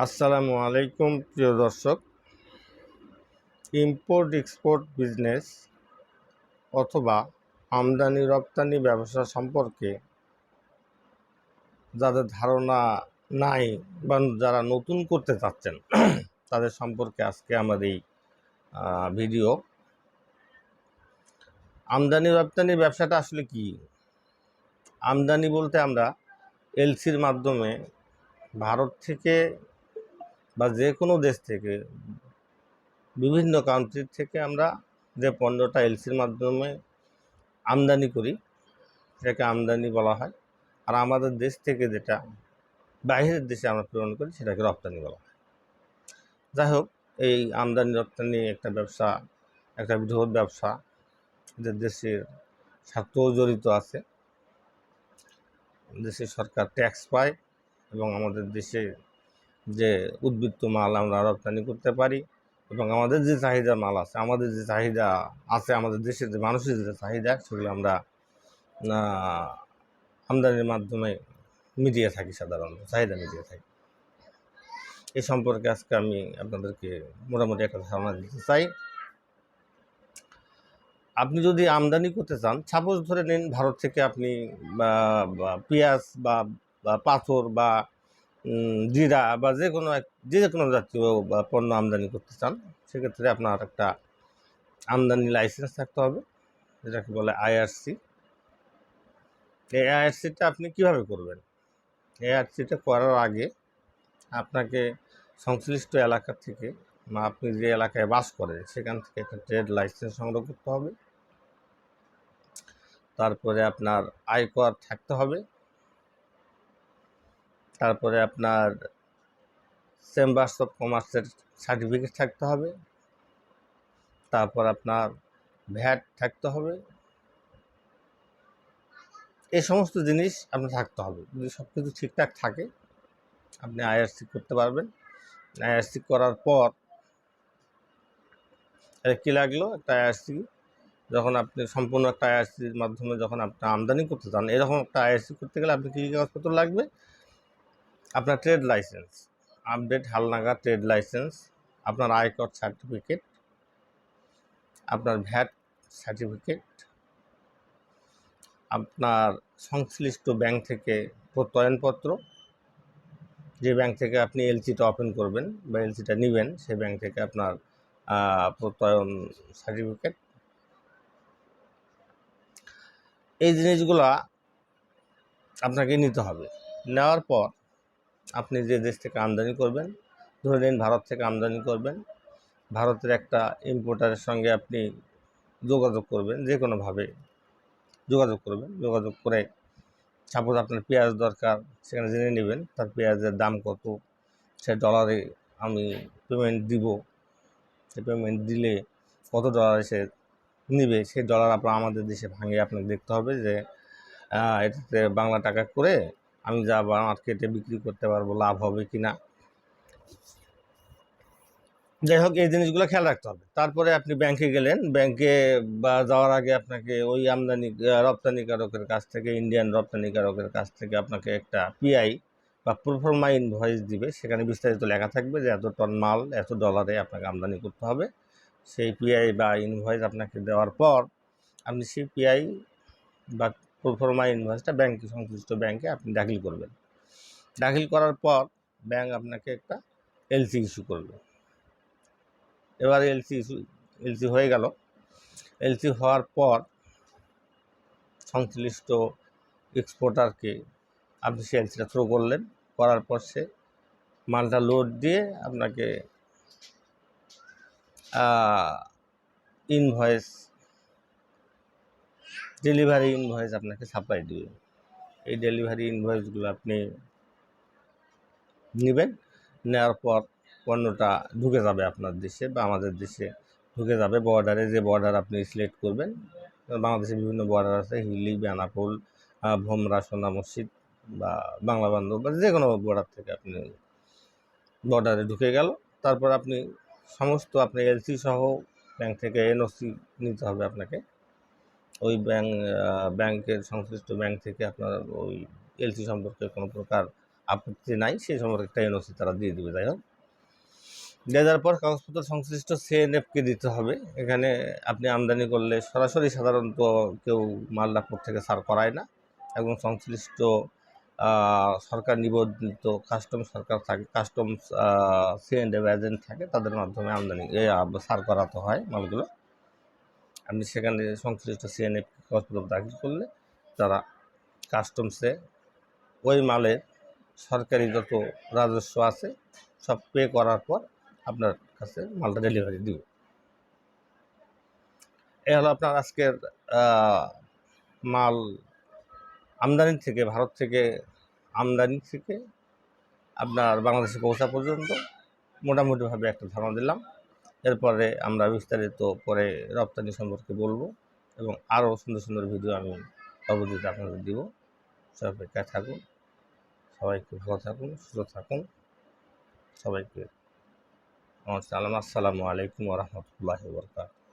আসসালামু আলাইকুম প্রিয় দর্শক। ইম্পোর্ট এক্সপোর্ট বিজনেস অথবা আমদানি রপ্তানি ব্যবসা সম্পর্কে যাদের ধারণা নাই বা যারা নতুন করতে চাচ্ছেন তাদের সম্পর্কে আজকে আমার এই ভিডিও। আমদানি রপ্তানি ব্যবসাটা আসলে কি? আমদানি বলতে আমরা এলসির মাধ্যমে ভারত থেকে বা যে কোনো দেশ থেকে, বিভিন্ন কান্ট্রির থেকে আমরা যে পণ্যটা এলসির মাধ্যমে আমদানি করি সেটাকে আমদানি বলা হয়। আর আমাদের দেশ থেকে যেটা বাইরের দেশে আমরা প্রেরণ করি সেটাকে রপ্তানি বলা হয়। যাই হোক, এই আমদানি রপ্তানি একটা ব্যবসা, একটা বৃহৎ ব্যবসা, যে দেশের স্বার্থও জড়িত আছে। দেশের সরকার ট্যাক্স পায় এবং আমাদের দেশে যে উদ্বৃত্ত মাল আমরা রপ্তানি করতে পারি এবং আমাদের যে চাহিদা মাল আছে, আমাদের যে চাহিদা আছে, আমাদের দেশের যে মানুষের যে চাহিদা, সেগুলো আমরা আমদানির মাধ্যমে মিটিয়ে থাকি, সাধারণত চাহিদা মিটিয়ে থাকি। এই সম্পর্কে আজকে আমি আপনাদেরকে মোটামুটি একটা ধারণা দিতে চাই। আপনি যদি আমদানি করতে চান, সাপোজ ধরে নিন ভারত থেকে আপনি পেঁয়াজ বা পাথর বা জিরা বা যে কোনো জাতীয় পণ্য আমদানি করতে চান, সেক্ষেত্রে আপনার একটা আমদানি লাইসেন্স থাকতে হবে, যেটাকে বলে আইআরসি। এই আইআরসিটা আপনি কিভাবে করবেন? এই আইআরসিটা করার আগে আপনাকে সংশ্লিষ্ট এলাকা থেকে বা আপনি যে এলাকায় বাস করেন সেখান থেকে একটা ট্রেড লাইসেন্স সংগ্রহ করতে হবে। তারপরে আপনার আয়কর থাকতে হবে। তারপরে আপনার চেম্বার্স অফ কমার্সের সার্টিফিকেট থাকতে হবে। তারপর আপনার ভ্যাট থাকতে হবে। এই সমস্ত জিনিস আপনার থাকতে হবে। যদি সব কিছু ঠিকঠাক থাকে আপনি আইআরসি করতে পারবেন। আইআরসি করার পর কী লাগলো? একটা আইআরসি যখন আপনি সম্পূর্ণ একটা আইআরসির মাধ্যমে যখন আপনি আমদানি করতে চান, এরকম একটা আইআরসি করতে গেলে আপনি কী কী কাগজপত্র লাগবে? আপনার ট্রেড লাইসেন্স, আপডেট হালনাগা ট্রেড লাইসেন্স, আপনার আয়কর সার্টিফিকেট, আপনার ভ্যাট সার্টিফিকেট, আপনার সংশ্লিষ্ট ব্যাংক থেকে প্রত্যয়নপত্র, যে ব্যাংক থেকে আপনি এলসিটা ওপেন করবেন বা এলসিটা নেবেন সেই ব্যাংক থেকে আপনার প্রত্যয়ন সার্টিফিকেট। এই জিনিসগুলা আপনাকে নিতে হবে। নেওয়ার পর আপনি যে দেশ থেকে আমদানি করবেন, ধরে নিন ভারত থেকে আমদানি করবেন, ভারতের একটা ইম্পোর্টারের সঙ্গে আপনি যোগাযোগ করবেন, যে কোনোভাবে যোগাযোগ করবেন। যোগাযোগ করে সাপোজ আপনার পেঁয়াজ দরকার, সেখানে জেনে নেবেন তার পেঁয়াজের দাম কত, সে ডলারে আমি পেমেন্ট দিব, সে পেমেন্ট দিলে কত ডলারে সে নিবে, সেই ডলার আমাদের দেশে ভাঙিয়ে আপনাকে দেখতে হবে যে এটাতে বাংলা টাকা করে আমি যা মার্কেটে বিক্রি করতে পারবো, লাভ হবে কি না। যাই হোক, এই জিনিসগুলো খেয়াল রাখতে হবে। তারপরে আপনি ব্যাংকে গেলেন, ব্যাংকে বা যাওয়ার আগে আপনাকে ওই আমদানি রপ্তানিকারকের কাছ থেকে, ইন্ডিয়ান রপ্তানিকারকের কাছ থেকে আপনাকে একটা পিআই বা প্রোফার্মা ইনভয়েস দিবে। সেখানে বিস্তারিত লেখা থাকবে যে এত টন মাল এত ডলারে আপনাকে আমদানি করতে হবে। সেই পিআই বা ইনভয়েস আপনাকে দেওয়ার পর আপনি সেই পিআই বা প্রোফার্মা ইনভয়েসটা সংশ্লিষ্ট ব্যাংকে আপনি দাখিল করবেন। দাখিল করার পর ব্যাংক আপনাকে একটা এলসি ইস্যু করবে। এবার এলসি হয়ে গেল। এলসি হওয়ার পর সংশ্লিষ্ট এক্সপোর্টারকে আপনি সে এলসিটা থ্রো করলেন, করার পর সে মালটা লোড দিয়ে আপনাকে ইনভয়েস, ডেলিভারি ইনভয়েস আপনাকে সাপ্লাই দিবে। এই ডেলিভারি ইনভয়েসগুলো আপনি নেবেন। নেওয়ার পর পণ্যটা ঢুকে যাবে আপনার দেশে বা আমাদের দেশে ঢুকে যাবে। বর্ডারে যে বর্ডার আপনি সিলেক্ট করবেন, বাংলাদেশে বিভিন্ন বর্ডার আছে, হিলি, বেনাপোল, ভোমরা, সোনা মসজিদ বা বাংলা বান্ধব বা যে কোনো বর্ডার থেকে আপনি বর্ডারে ঢুকে গেল। তারপর আপনি সমস্ত আপনি এলসি সহ ব্যাংক থেকে এনওসি নিতে হবে আপনাকে। ওই ব্যাংকের সংশ্লিষ্ট ব্যাংক থেকে আপনার ওই এলসি সম্পর্কে কোনো প্রকার আপত্তি নাই, সেই সম্পর্কে একটা এনওসি তারা দিয়ে দেবে। যাই হোক, দিয়ে দেওয়ার পর কাগজপত্র সংশ্লিষ্ট সিএনএফকে দিতে হবে। এখানে আপনি আমদানি করলে সরাসরি সাধারণত কেউ মালদাপুর থেকে সার করায় না, এবং সংশ্লিষ্ট সরকার নিবন্ধিত সরকার থাকে, কাস্টমস সিএনএফ এজেন্ট থাকে, তাদের মাধ্যমে আমদানি সার করাতে হয় মালগুলো। আপনি সেখানে সংশ্লিষ্ট সিএনএফ কাগজপত্র দাখিল করলে তারা কাস্টমসে ওই মালের সরকারি যত রাজস্ব আছে সব পে করার পর আপনার কাছে মালটা ডেলিভারি দিব। এ হলো আপনার আজকের মাল আমদানি থেকে, ভারত থেকে আমদানি থেকে আপনার বাংলাদেশে পৌঁছা পর্যন্ত মোটামুটিভাবে একটা ধারণা দিলাম। এরপরে আমরা বিস্তারিত পরে রপ্তানি সম্পর্কে বলবো, এবং আরও সুন্দর সুন্দর ভিডিও আমি পরবর্তীতে আপনাদের দিব। সবাই অপেক্ষায় থাকুন, সবাইকে ভালো থাকুন, সুস্থ থাকুন। সবাইকে আমার সালাম, আসসালামু আলাইকুম ওয়া রাহমাতুল্লাহি ওয়া বারাকাতুহু।